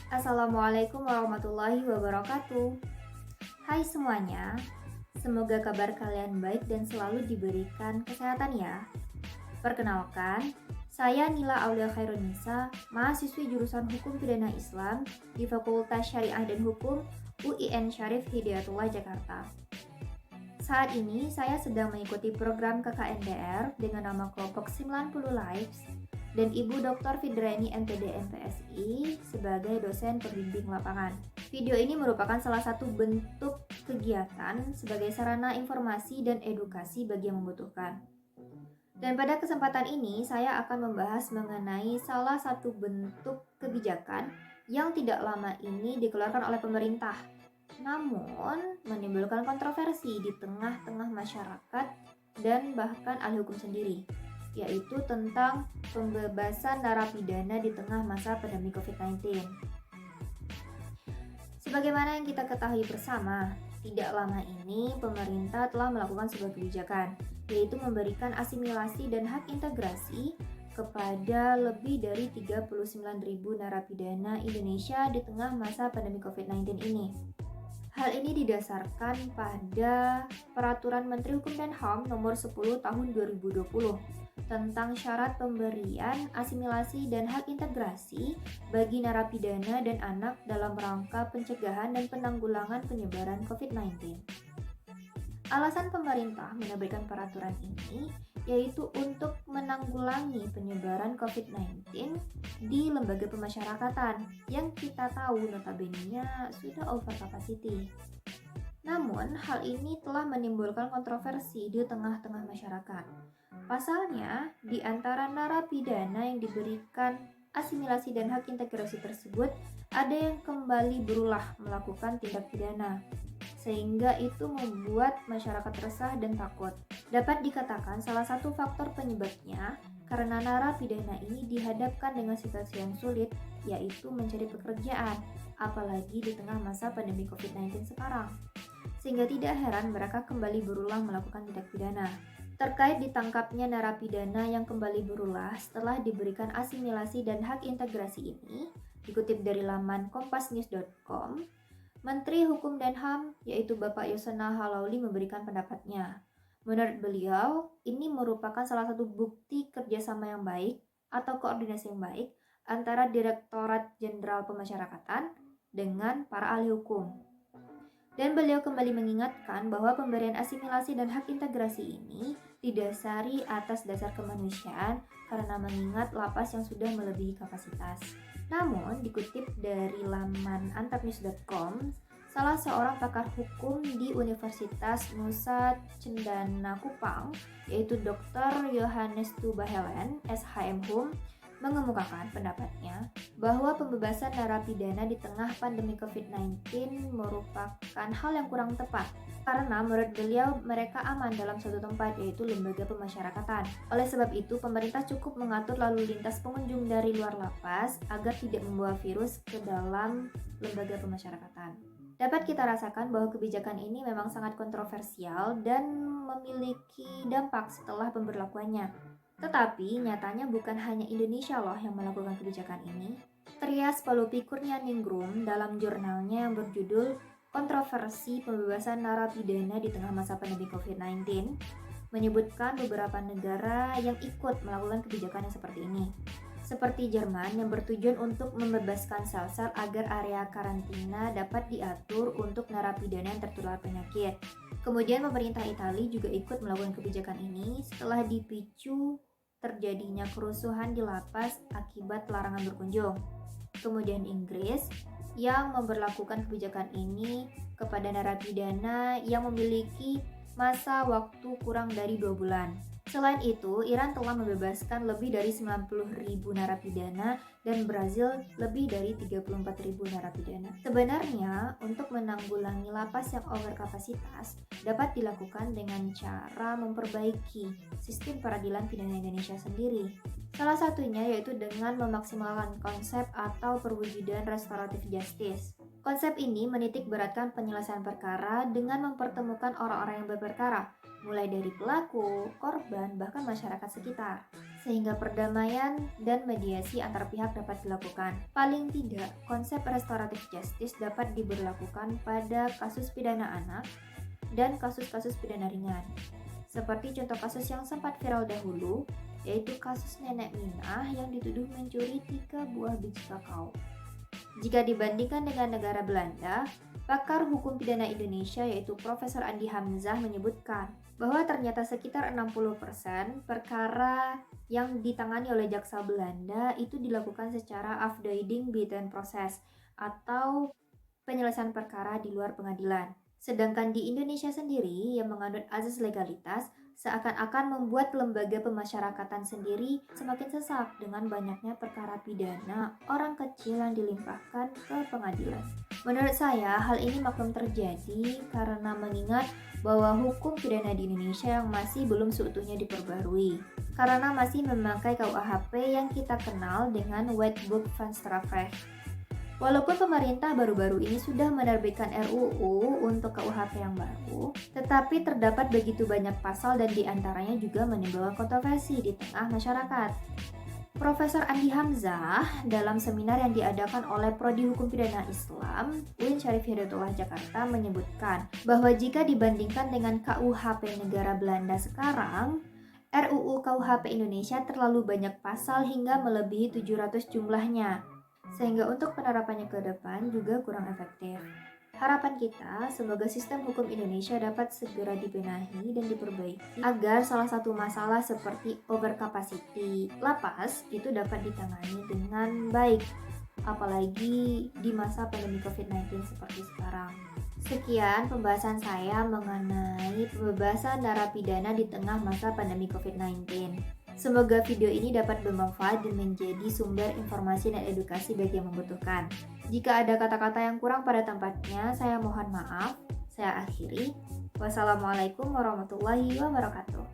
Assalamualaikum warahmatullahi wabarakatuh. Hai semuanya, semoga kabar kalian baik dan selalu diberikan kesehatan ya. Perkenalkan, saya Nila Aulia Khairunisa, mahasiswi jurusan Hukum Pidana Islam di Fakultas Syariah dan Hukum UIN Syarif Hidayatullah Jakarta. Saat ini saya sedang mengikuti program KKNDR dengan nama kelompok 90 Lives dan Ibu Dr. Fidraini MPD MPSI sebagai dosen pembimbing lapangan. Video ini merupakan salah satu bentuk kegiatan sebagai sarana informasi dan edukasi bagi yang membutuhkan. Dan pada kesempatan ini saya akan membahas mengenai salah satu bentuk kebijakan yang tidak lama ini dikeluarkan oleh pemerintah, namun menimbulkan kontroversi di tengah-tengah masyarakat dan bahkan ahli hukum sendiri, yaitu tentang pembebasan narapidana di tengah masa pandemi COVID-19. Sebagaimana yang kita ketahui bersama, tidak lama ini pemerintah telah melakukan sebuah kebijakan, yaitu memberikan asimilasi dan hak integrasi kepada lebih dari 39.000 narapidana Indonesia di tengah masa pandemi COVID-19 ini. Hal ini didasarkan pada Peraturan Menteri Hukum dan HAM Nomor 10 Tahun 2020 tentang syarat pemberian asimilasi dan hak integrasi bagi narapidana dan anak dalam rangka pencegahan dan penanggulangan penyebaran COVID-19. Alasan pemerintah menerbitkan peraturan ini yaitu untuk menanggulangi penyebaran COVID-19 di lembaga pemasyarakatan yang kita tahu notabene-nya sudah over capacity. Namun, hal ini telah menimbulkan kontroversi di tengah-tengah masyarakat. Pasalnya, di antara narapidana yang diberikan asimilasi dan hak integrasi tersebut, ada yang kembali berulah melakukan tindak pidana, sehingga itu membuat masyarakat resah dan takut. Dapat dikatakan salah satu faktor penyebabnya karena narapidana ini dihadapkan dengan situasi yang sulit, yaitu mencari pekerjaan, apalagi di tengah masa pandemi COVID-19 sekarang. Sehingga tidak heran mereka kembali berulang melakukan tindak pidana. Terkait ditangkapnya narapidana yang kembali berulah setelah diberikan asimilasi dan hak integrasi ini, dikutip dari laman kompasnews.com, Menteri Hukum dan HAM yaitu Bapak Yasona Halauli memberikan pendapatnya. Menurut beliau, ini merupakan salah satu bukti kerjasama yang baik atau koordinasi yang baik antara Direktorat Jenderal Pemasyarakatan dengan para ahli hukum. Dan beliau kembali mengingatkan bahwa pemberian asimilasi dan hak integrasi ini didasari atas dasar kemanusiaan karena mengingat lapas yang sudah melebihi kapasitas. Namun, dikutip dari laman antapnews.com, salah seorang pakar hukum di Universitas Nusa Cendana Kupang, yaitu Dr. Yohanes Tubahelen, SHM Hum, mengemukakan pendapatnya bahwa pembebasan narapidana di tengah pandemi COVID-19 merupakan hal yang kurang tepat karena menurut beliau mereka aman dalam suatu tempat, yaitu lembaga pemasyarakatan. Oleh sebab itu, pemerintah cukup mengatur lalu lintas pengunjung dari luar lapas agar tidak membawa virus ke dalam lembaga pemasyarakatan. Dapat kita rasakan bahwa kebijakan ini memang sangat kontroversial dan memiliki dampak setelah pemberlakuannya. Tetapi nyatanya bukan hanya Indonesia loh yang melakukan kebijakan ini. Trias Palupi Kurnianingrum dalam jurnalnya yang berjudul Kontroversi Pembebasan Narapidana di Tengah Masa Pandemi COVID-19 menyebutkan beberapa negara yang ikut melakukan kebijakan yang seperti ini. Seperti Jerman yang bertujuan untuk membebaskan sel-sel agar area karantina dapat diatur untuk narapidana yang tertular penyakit. Kemudian pemerintah Italia juga ikut melakukan kebijakan ini setelah dipicu terjadinya kerusuhan di lapas akibat larangan berkunjung. Kemudian Inggris yang memberlakukan kebijakan ini kepada narapidana yang memiliki masa waktu kurang dari 2 bulan. Selain itu, Iran telah membebaskan lebih dari 90.000 narapidana dan Brazil lebih dari 34.000 narapidana. Sebenarnya, untuk menanggulangi lapas yang overkapasitas dapat dilakukan dengan cara memperbaiki sistem peradilan pidana Indonesia sendiri. Salah satunya yaitu dengan memaksimalkan konsep atau perwujudan restoratif justice. Konsep ini menitik beratkan penyelesaian perkara dengan mempertemukan orang-orang yang berperkara, mulai dari pelaku, korban, bahkan masyarakat sekitar, sehingga perdamaian dan mediasi antar pihak dapat dilakukan. Paling tidak, konsep restoratif justice dapat diberlakukan pada kasus pidana anak dan kasus-kasus pidana ringan. Seperti contoh kasus yang sempat viral dahulu, yaitu kasus nenek Minah yang dituduh mencuri 3 buah biji kakao. Jika dibandingkan dengan negara Belanda, pakar hukum pidana Indonesia yaitu Profesor Andi Hamzah menyebutkan bahwa ternyata sekitar 60% perkara yang ditangani oleh jaksa Belanda itu dilakukan secara afdoiding buiten proses atau penyelesaian perkara di luar pengadilan. Sedangkan di Indonesia sendiri yang menganut azas legalitas seakan-akan membuat lembaga pemasyarakatan sendiri semakin sesak dengan banyaknya perkara pidana orang kecil yang dilimpahkan ke pengadilan. Menurut saya, hal ini maklum terjadi karena mengingat bahwa hukum pidana di Indonesia yang masih belum seutuhnya diperbarui, karena masih memakai KUHP yang kita kenal dengan Wetboek van Strafrecht. Walaupun pemerintah baru-baru ini sudah menerbitkan RUU untuk KUHP yang baru, tetapi terdapat begitu banyak pasal dan diantaranya juga menimbulkan kontroversi di tengah masyarakat. Profesor Andi Hamzah dalam seminar yang diadakan oleh Prodi Hukum Pidana Islam UIN Syarif Hidayatullah Jakarta menyebutkan bahwa jika dibandingkan dengan KUHP negara Belanda sekarang, RUU KUHP Indonesia terlalu banyak pasal hingga melebihi 700 jumlahnya, sehingga untuk penerapannya ke depan juga kurang efektif. Harapan kita, semoga sistem hukum Indonesia dapat segera dibenahi dan diperbaiki agar salah satu masalah seperti overcapacity lapas itu dapat ditangani dengan baik, apalagi di masa pandemi COVID-19 seperti sekarang. Sekian pembahasan saya mengenai pembebasan narapidana di tengah masa pandemi COVID-19. Semoga video ini dapat bermanfaat dan menjadi sumber informasi dan edukasi bagi yang membutuhkan. Jika ada kata-kata yang kurang pada tempatnya, saya mohon maaf. Saya akhiri. Wassalamualaikum warahmatullahi wabarakatuh.